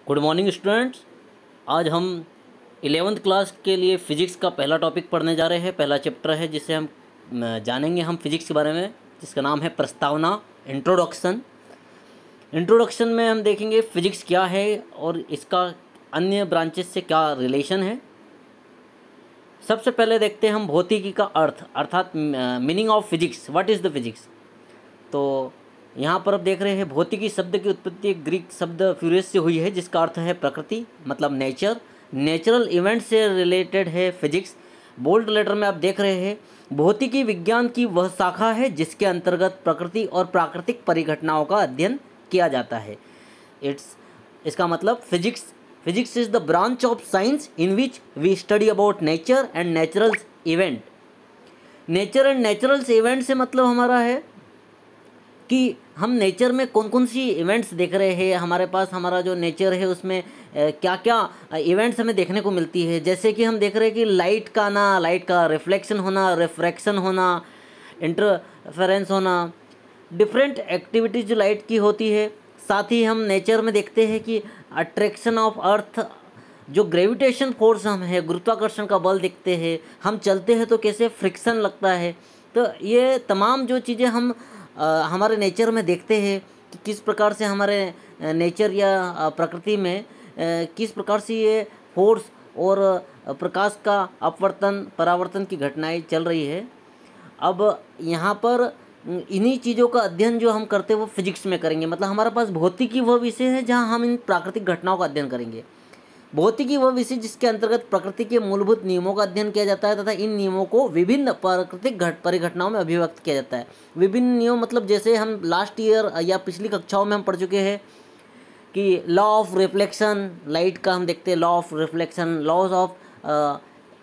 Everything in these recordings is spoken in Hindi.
Good morning students. आज हम 11th क्लास के लिए फ़िज़िक्स का पहला टॉपिक पढ़ने जा रहे हैं। पहला चैप्टर है जिसे हम जानेंगे हम फिज़िक्स के बारे में, जिसका नाम है प्रस्तावना, इंट्रोडक्शन। इंट्रोडक्शन में हम देखेंगे फ़िज़िक्स क्या है और इसका अन्य ब्रांचेस से क्या रिलेशन है। सबसे पहले देखते हैं हम भौतिकी का अर्थ, अर्थात meaning of physics. What is the physics. तो यहाँ पर अब देख रहे हैं भौतिकी शब्द की उत्पत्ति एक ग्रीक शब्द फ्यूरियस से हुई है, जिसका अर्थ है प्रकृति, मतलब नेचर। नेचुरल इवेंट से रिलेटेड है फिजिक्स। बोल्ड लेटर में आप देख रहे हैं भौतिकी विज्ञान की वह शाखा है जिसके अंतर्गत प्रकृति और प्राकृतिक परिघटनाओं का अध्ययन किया जाता है। इसका मतलब physics is the branch of science in which we study about nature and natural event. Nature and natural event से मतलब हमारा है कि हम नेचर में कौन कौन सी इवेंट्स देख रहे हैं। हमारे पास हमारा जो नेचर है उसमें क्या क्या इवेंट्स हमें देखने को मिलती है। जैसे कि हम देख रहे हैं कि लाइट का आना, लाइट का रिफ्लेक्शन होना, रिफ्रैक्शन होना, इंटरफेरेंस होना, डिफरेंट एक्टिविटीज़ जो लाइट की होती है। साथ ही हम नेचर में देखते हैं कि अट्रैक्शन ऑफ अर्थ, जो ग्रेविटेशन फोर्स हम है, गुरुत्वाकर्षण का बल देखते हैं। हम चलते हैं तो कैसे फ्रिक्शन लगता है। तो ये तमाम जो चीज़ें हम हमारे नेचर में देखते हैं कि किस प्रकार से हमारे नेचर या प्रकृति में किस प्रकार से ये फोर्स और प्रकाश का अपवर्तन परावर्तन की घटनाएं चल रही है। अब यहाँ पर इन्हीं चीज़ों का अध्ययन जो हम करते हैं वो फिजिक्स में करेंगे। मतलब हमारे पास भौतिकी वह विषय है जहाँ हम इन प्राकृतिक घटनाओं का अध्ययन करेंगे। भौतिकी वह विषय जिसके अंतर्गत प्रकृति के मूलभूत नियमों का अध्ययन किया जाता है तथा इन नियमों को विभिन्न प्राकृतिक परिघटनाओं में अभिव्यक्त किया जाता है। विभिन्न नियम मतलब जैसे हम लास्ट ईयर या पिछली कक्षाओं में हम पढ़ चुके हैं कि लॉ ऑफ रिफ्लेक्शन, लाइट का हम देखते हैं law of reflection, laws of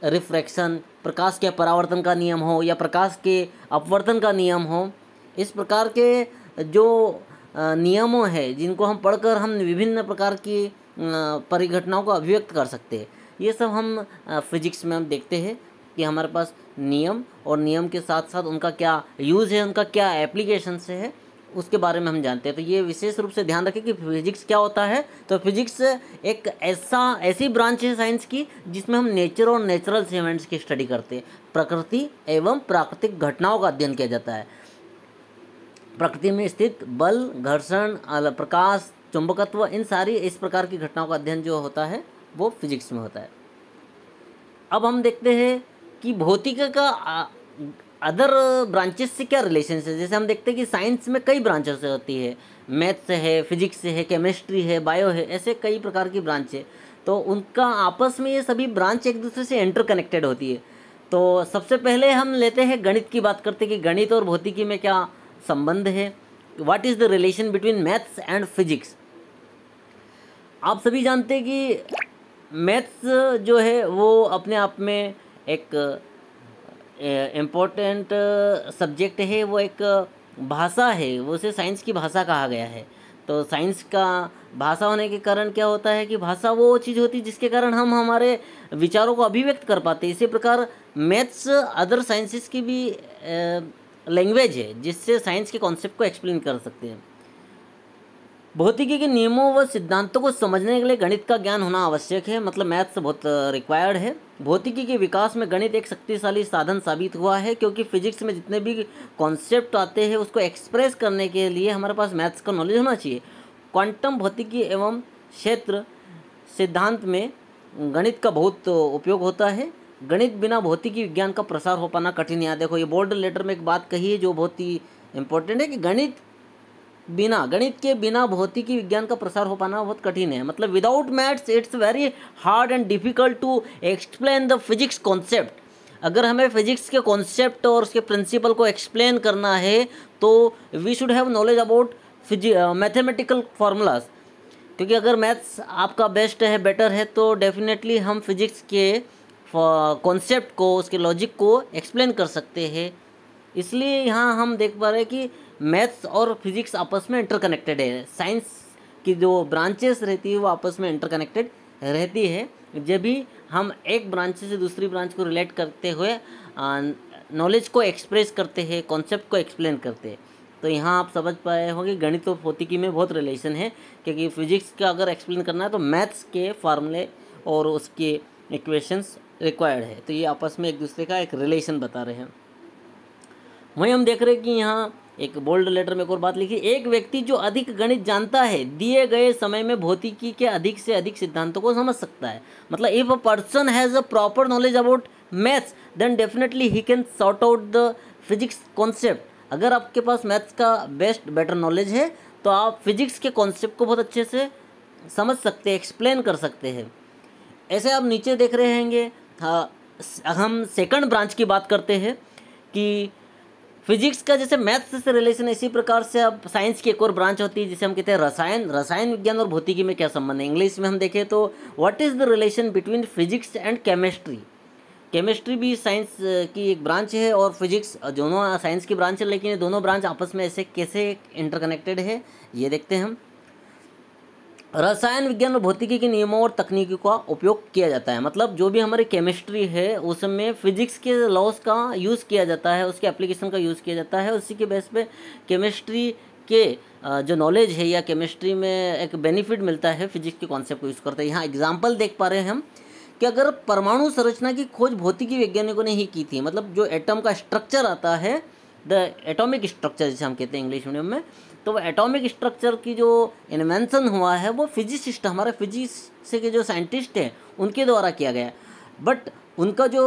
refraction, प्रकाश के परावर्तन का नियम हो या प्रकाश के अपवर्तन का नियम हो। इस प्रकार के जो नियमों है जिनको हम पढ़कर हम विभिन्न प्रकार की परिघटनाओं को अभिव्यक्त कर सकते हैं। ये सब हम फिजिक्स में हम देखते हैं कि हमारे पास नियम और नियम के साथ साथ उनका क्या यूज़ है, उनका क्या एप्लीकेशन से है, उसके बारे में हम जानते हैं। तो ये विशेष रूप से ध्यान रखें कि फिजिक्स क्या होता है। तो फिजिक्स एक ऐसी ब्रांच है साइंस की जिसमें हम नेचर और नेचुरल इवेंट्स की स्टडी करते हैं। प्रकृति एवं प्राकृतिक घटनाओं का अध्ययन किया जाता है। प्रकृति में स्थित बल, घर्षण, प्रकाश, चुंबकत्व, इन सारी इस प्रकार की घटनाओं का अध्ययन जो होता है वो फिजिक्स में होता है। अब हम देखते हैं कि भौतिकी का अदर ब्रांचेस से क्या रिलेशन है। जैसे हम देखते हैं कि साइंस में कई ब्रांचेस होती है, मैथ्स है, फिजिक्स है, केमिस्ट्री है, बायो है, ऐसे कई प्रकार की ब्रांच है। तो उनका आपस में ये सभी ब्रांच एक दूसरे से इंटरकनेक्टेड होती है। तो सबसे पहले हम लेते हैं गणित की बात करते हैं कि गणित और भौतिकी में क्या संबंध है। What is the relation between maths and physics. आप सभी जानते हैं कि मैथ्स जो है वो अपने आप में एक इम्पोर्टेंट सब्जेक्ट है, वो एक भाषा है, वो उसे साइंस की भाषा कहा गया है। तो साइंस का भाषा होने के कारण क्या होता है कि भाषा वो चीज़ होती है जिसके कारण हम हमारे विचारों को अभिव्यक्त कर पाते हैं। इसी प्रकार मैथ्स अदर साइंसेस की भी लैंग्वेज है जिससे साइंस के कॉन्सेप्ट को एक्सप्लेन कर सकते हैं। भौतिकी के नियमों व सिद्धांतों को समझने के लिए गणित का ज्ञान होना आवश्यक है, मतलब मैथ्स बहुत रिक्वायर्ड है। भौतिकी के विकास में गणित एक शक्तिशाली साधन साबित हुआ है, क्योंकि फिजिक्स में जितने भी कॉन्सेप्ट आते हैं उसको एक्सप्रेस करने के लिए हमारे पास मैथ्स का नॉलेज होना चाहिए। क्वांटम भौतिकी एवं क्षेत्र सिद्धांत में गणित का बहुत उपयोग होता है। गणित बिना भौतिकी विज्ञान का प्रसार हो पाना कठिन है। देखो ये बोल्ड लेटर में एक बात कही है जो बहुत ही इंपॉर्टेंट है कि गणित के बिना भौतिकी विज्ञान का प्रसार हो पाना बहुत कठिन है। मतलब without maths it's very hard and difficult to explain the physics concept. अगर हमें फिजिक्स के कॉन्सेप्ट और उसके प्रिंसिपल को एक्सप्लेन करना है तो we should have knowledge about mathematical formulas. क्योंकि अगर मैथ्स आपका बेस्ट है, बेटर है, तो डेफिनेटली हम फिजिक्स के कॉन्सेप्ट को, उसके लॉजिक को एक्सप्लेन कर सकते हैं। इसलिए यहाँ हम देख पा रहे हैं कि मैथ्स और फिजिक्स आपस में इंटरकनेक्टेड है। साइंस की जो ब्रांचेस रहती है वो आपस में इंटरकनेक्टेड रहती है। जब भी हम एक ब्रांच से दूसरी ब्रांच को रिलेट करते हुए नॉलेज को एक्सप्रेस करते हैं, कॉन्सेप्ट को एक्सप्लेन करते हैं। तो यहाँ आप समझ पाए होंगे गणित और भौतिकी में बहुत रिलेशन है, क्योंकि फिजिक्स का अगर एक्सप्लेन करना है तो मैथ्स के फार्मूले और उसके इक्वेशंस रिक्वायर्ड है, तो ये आपस में एक दूसरे का एक रिलेशन बता रहे हैं। वहीं हम देख रहे हैं कि यहाँ एक बोल्ड लेटर में एक और बात लिखी, एक व्यक्ति जो अधिक गणित जानता है दिए गए समय में भौतिकी के अधिक से अधिक सिद्धांतों को समझ सकता है। मतलब if a person has a proper knowledge about maths then definitely he can sort out the physics concept. अगर आपके पास मैथ्स का बेटर नॉलेज है तो आप फिजिक्स के कॉन्सेप्ट को बहुत अच्छे से समझ सकते हैं, एक्सप्लेन कर सकते हैं। ऐसे आप नीचे देख रहे होंगे, हाँ, हम सेकंड ब्रांच की बात करते हैं कि फिजिक्स का जैसे मैथ्स से रिलेशन, इसी प्रकार से अब साइंस की एक और ब्रांच होती है जिसे हम कहते हैं रसायन विज्ञान और भौतिकी में क्या संबंध है। इंग्लिश में हम देखें तो what is the relation between physics and chemistry. Chemistry भी साइंस की एक ब्रांच है और फिजिक्स, दोनों साइंस की ब्रांच है, लेकिन ये दोनों ब्रांच आपस में ऐसे कैसे इंटरकनेक्टेड है ये देखते हैं हम। रसायन विज्ञान और भौतिकी के नियमों और तकनीकों का उपयोग किया जाता है। मतलब जो भी हमारी केमिस्ट्री है उसमें फिजिक्स के लॉस का यूज़ किया जाता है, उसके एप्लीकेशन का यूज़ किया जाता है। उसी के बेस पे केमिस्ट्री के जो नॉलेज है या केमिस्ट्री में एक बेनिफिट मिलता है फिजिक्स के कॉन्सेप्ट को यूज़ करते हैं। यहाँ एग्जाम्पल देख पा रहे हैं हम कि अगर परमाणु संरचना की खोज भौतिकी वैज्ञानिकों ने ही की थी, मतलब जो एटम का स्ट्रक्चर आता है, द एटॉमिक स्ट्रक्चर जिसे हम कहते हैं इंग्लिश मीडियम में, तो वो एटॉमिक स्ट्रक्चर की जो इन्वेंशन हुआ है वो फिजिसिस्ट, हमारे फिजिक्स से के जो साइंटिस्ट हैं उनके द्वारा किया गया। बट उनका जो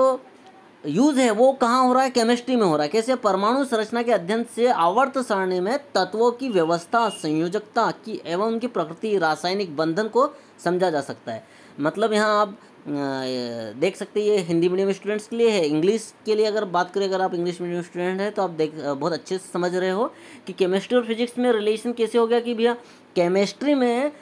यूज़ है वो कहाँ हो रहा है, केमिस्ट्री में हो रहा है। कैसे? परमाणु संरचना के अध्ययन से आवर्त सारणी में तत्वों की व्यवस्था, संयोजकता की एवं उनकी प्रकृति, रासायनिक बंधन को समझा जा सकता है। मतलब यहाँ आप देख सकते हैं, ये हिंदी मीडियम स्टूडेंट्स के लिए है। इंग्लिश के लिए अगर बात करें, अगर आप इंग्लिश मीडियम स्टूडेंट हैं तो आप बहुत अच्छे से समझ रहे हो कि केमिस्ट्री और फिजिक्स में रिलेशन कैसे हो गया कि भैया केमिस्ट्री में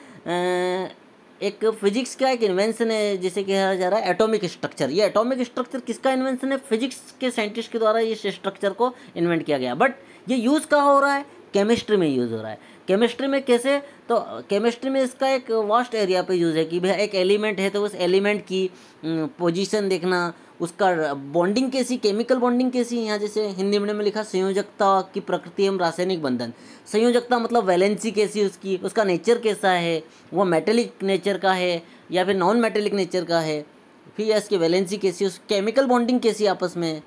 एक फिजिक्स का एक इन्वेंशन है जिसे कहा जा रहा है एटॉमिक स्ट्रक्चर। ये एटॉमिक स्ट्रक्चर किसका इन्वेंशन है? फिजिक्स के साइंटिस्ट के द्वारा इस स्ट्रक्चर को इन्वेंट किया गया। बट ये यूज़ कहाँ हो रहा है? केमिस्ट्री में यूज़ हो रहा है। केमिस्ट्री में कैसे? तो केमिस्ट्री में इसका एक वास्ट एरिया पे यूज़ है कि भैया एक एलिमेंट है तो उस एलिमेंट की पोजीशन देखना, उसका बॉन्डिंग कैसी, केमिकल बॉन्डिंग कैसी। यहाँ जैसे हिंदी मीडियम में लिखा संयोजकता की प्रकृति एवं रासायनिक बंधन। संयोजकता मतलब वैलेंसी कैसी उसकी, उसका नेचर कैसा है, वो मेटेलिक नेचर का है या फिर नॉन मेटेलिक नेचर का है, फिर इसकी वैलेंसी कैसी, उस केमिकल बॉन्डिंग कैसी आपस में।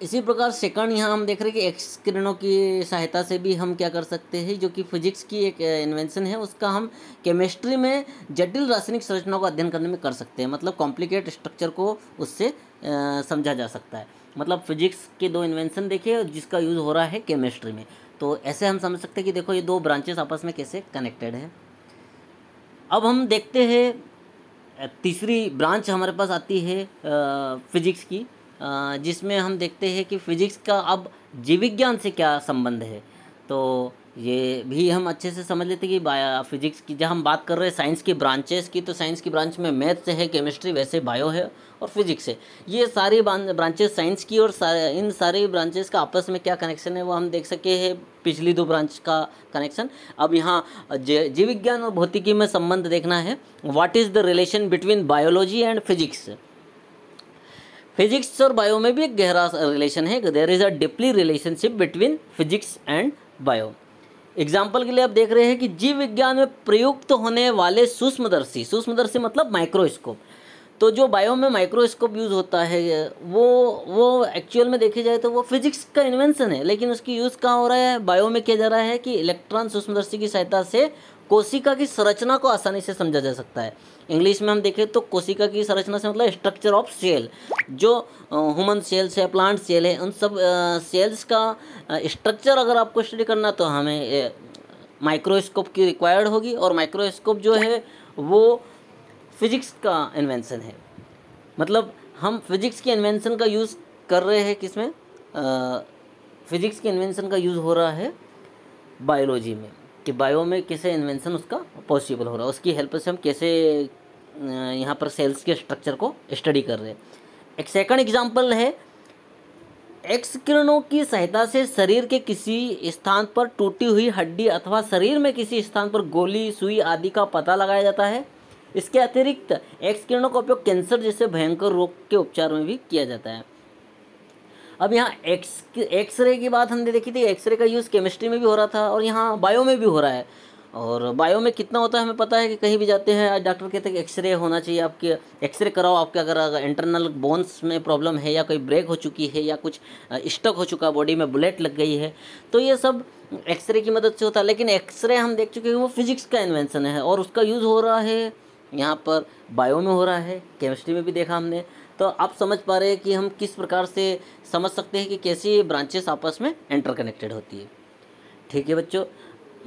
इसी प्रकार सेकंड यहाँ हम देख रहे हैं कि एक्स किरणों की सहायता से भी हम क्या कर सकते हैं, जो कि फिजिक्स की एक इन्वेंशन है, उसका हम केमिस्ट्री में जटिल रासायनिक संरचनाओं का अध्ययन करने में कर सकते हैं। मतलब कॉम्प्लिकेट स्ट्रक्चर को उससे समझा जा सकता है। मतलब फिजिक्स के दो इन्वेंशन देखे जिसका यूज़ हो रहा है केमिस्ट्री में। तो ऐसे हम समझ सकते हैं कि देखो ये दो ब्रांचेस आपस में कैसे कनेक्टेड है। अब हम देखते हैं तीसरी ब्रांच हमारे पास आती है फिजिक्स की, जिसमें हम देखते हैं कि फिजिक्स का अब जीव विज्ञान से क्या संबंध है। तो ये भी हम अच्छे से समझ लेते हैं कि फिजिक्स की जब हम बात कर रहे हैं साइंस की ब्रांचेस की, तो साइंस की ब्रांच में मैथ्स है, केमिस्ट्री, वैसे बायो है और फिजिक्स है। ये सारी ब्रांचेस साइंस की, और इन सारी ब्रांचेस का आपस में क्या कनेक्शन है वो हम देख सके हैं पिछली दो ब्रांच का कनेक्शन। अब यहाँ जीव विज्ञान और भौतिकी में संबंध देखना है। What is the relation between biology and physics. Physics और बायो में भी एक गहरा रिलेशन है। There is a deeply relationship between physics and bio. Example के लिए आप देख रहे हैं कि जीव विज्ञान में प्रयुक्त होने वाले सूक्ष्मदर्शी मतलब माइक्रोस्कोप, तो जो बायो में माइक्रोस्कोप यूज़ होता है वो एक्चुअल में देखे जाए तो वो फिजिक्स का इन्वेंशन है, लेकिन उसकी यूज़ कहाँ हो रहा है? बायो में किया जा रहा है कि इलेक्ट्रॉन सूक्ष्मदर्शी की सहायता से कोशिका की संरचना को आसानी से समझा जा सकता है। इंग्लिश में हम देखें तो कोशिका की संरचना से मतलब स्ट्रक्चर ऑफ सेल, जो ह्यूमन सेल्स है, प्लांट सेल है, उन सब सेल्स का स्ट्रक्चर अगर आपको स्टडी करना तो हमें माइक्रोस्कोप की रिक्वायर्ड होगी। और माइक्रोस्कोप जो है वो फिजिक्स का इन्वेंशन है। मतलब हम फिजिक्स के इन्वेंशन का यूज़ कर रहे हैं किसमें? फिजिक्स के इन्वेंशन का यूज़ हो रहा है बायोलॉजी में, कि बायो में कैसे इन्वेंशन उसका पॉसिबल हो रहा है, उसकी हेल्प से हम कैसे यहाँ पर सेल्स के स्ट्रक्चर को स्टडी कर रहे हैं। एक सेकंड एग्जांपल है, एक्स किरणों की सहायता से शरीर के किसी स्थान पर टूटी हुई हड्डी अथवा शरीर में किसी स्थान पर गोली, सुई आदि का पता लगाया जाता है। इसके अतिरिक्त एक्स किरणों का उपयोग कैंसर जैसे भयंकर रोग के उपचार में भी किया जाता है। अब यहाँ एक्सरे की बात हमने देखी थी, एक्सरे का यूज़ केमिस्ट्री में भी हो रहा था और यहाँ बायो में भी हो रहा है। और बायो में कितना होता है हमें पता है कि कहीं भी जाते हैं आज डॉक्टर कहते हैं कि एक्सरे होना चाहिए, आपके एक्सरे कराओ, आपके अगर इंटरनल बोन्स में प्रॉब्लम है या कोई ब्रेक हो चुकी है या कुछ स्टक हो चुका, बॉडी में बुलेट लग गई है, तो ये सब एक्सरे की मदद से होता है। लेकिन एक्सरे हम देख चुके हैं वो फिजिक्स का इन्वेंशन है और उसका यूज़ हो रहा है यहाँ पर बायो में हो रहा है, केमिस्ट्री में भी देखा हमने। तो आप समझ पा रहे हैं कि हम किस प्रकार से समझ सकते हैं कि कैसी ब्रांचेस आपस में इंटरकनेक्टेड होती है। ठीक है बच्चों,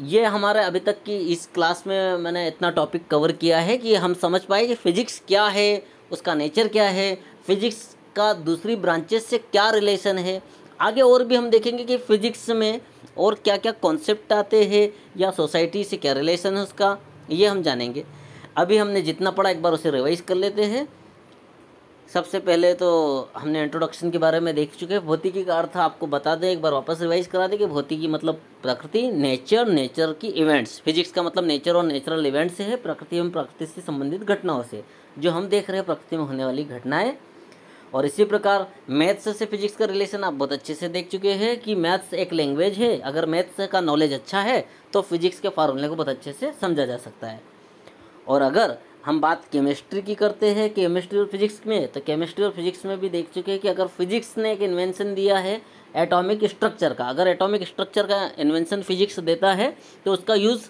ये हमारे अभी तक की इस क्लास में मैंने इतना टॉपिक कवर किया है कि हम समझ पाए कि फ़िज़िक्स क्या है, उसका नेचर क्या है, फ़िज़िक्स का दूसरी ब्रांचेस से क्या रिलेशन है। आगे और भी हम देखेंगे कि फ़िज़िक्स में और क्या क्या कॉन्सेप्ट आते हैं या सोसाइटी से क्या रिलेशन है उसका, ये हम जानेंगे। अभी हमने जितना पढ़ा एक बार उसे रिवाइज कर लेते हैं। सबसे पहले तो हमने इंट्रोडक्शन के बारे में देख चुके हैं। भौतिकी का अर्थ आपको बता दें, एक बार वापस रिवाइज करा दें कि भौतिकी मतलब प्रकृति, नेचर, नेचर की इवेंट्स। फिजिक्स का मतलब नेचर और नेचुरल इवेंट्स से है, प्रकृति एवं प्रकृति से संबंधित घटनाओं से, जो हम देख रहे हैं प्रकृति में होने वाली घटनाएं। और इसी प्रकार मैथ्स से फिजिक्स का रिलेशन आप बहुत अच्छे से देख चुके हैं कि मैथ्स एक लैंग्वेज है, अगर मैथ्स का नॉलेज अच्छा है तो फिजिक्स के फार्मूले को बहुत अच्छे से समझा जा सकता है। और अगर हम बात केमिस्ट्री की करते हैं, केमिस्ट्री और फिजिक्स में, तो केमिस्ट्री और फिजिक्स में भी देख चुके हैं कि अगर फिजिक्स ने एक इन्वेंशन दिया है एटॉमिक स्ट्रक्चर का, अगर एटॉमिक स्ट्रक्चर का इन्वेंशन फिजिक्स देता है तो उसका यूज़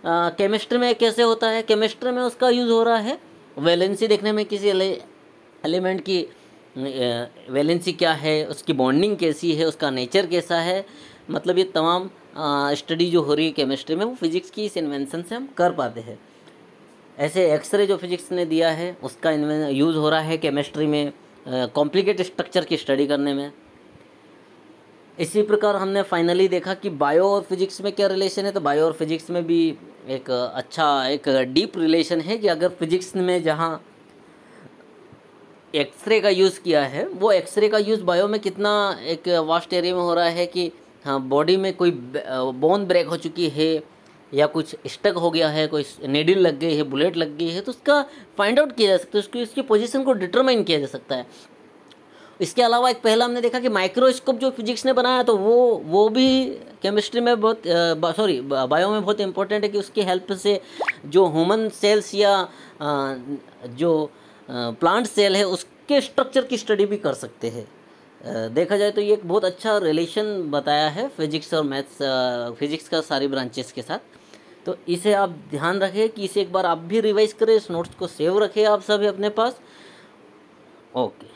केमिस्ट्री में कैसे होता है। केमिस्ट्री में उसका यूज़ हो रहा है वैलेंसी देखने में, किसी एलिमेंट की वैलेंसी क्या है, उसकी बॉन्डिंग कैसी है, उसका नेचर कैसा है, मतलब ये तमाम स्टडी जो हो रही है केमिस्ट्री में वो फिजिक्स की इस इन्वेंशन से हम कर पाते हैं। ऐसे एक्सरे जो फिजिक्स ने दिया है उसका यूज़ हो रहा है केमिस्ट्री में कॉम्प्लिकेटेड स्ट्रक्चर की स्टडी करने में। इसी प्रकार हमने फाइनली देखा कि बायो और फिजिक्स में क्या रिलेशन है, तो बायो और फिजिक्स में भी एक अच्छा एक डीप रिलेशन है कि अगर फिजिक्स में जहाँ एक्सरे का यूज़ किया है वो एक्सरे का यूज़ बायो में कितना एक वास्ट एरिया में हो रहा है कि हाँ बॉडी में कोई बोन ब्रेक हो चुकी है या कुछ स्टक हो गया है, कोई नीडल लग गई है, बुलेट लग गई है, तो उसका फाइंड आउट किया जा सकता है, उसकी पोजीशन को डिटरमाइन किया जा सकता है। इसके अलावा एक पहला हमने देखा कि माइक्रोस्कोप जो फिजिक्स ने बनाया तो वो भी केमिस्ट्री में बहुत बायो में बहुत इंपॉर्टेंट है कि उसकी हेल्प से जो ह्यूमन सेल्स या जो प्लांट सेल है उसके स्ट्रक्चर की स्टडी भी कर सकते हैं। देखा जाए तो ये एक बहुत अच्छा रिलेशन बताया है फिजिक्स और मैथ्स, फिजिक्स का सारी ब्रांचेस के साथ। तो इसे आप ध्यान रखें कि इसे एक बार आप भी रिवाइज करें, इस नोट्स को सेव रखें आप सभी अपने पास। ओके।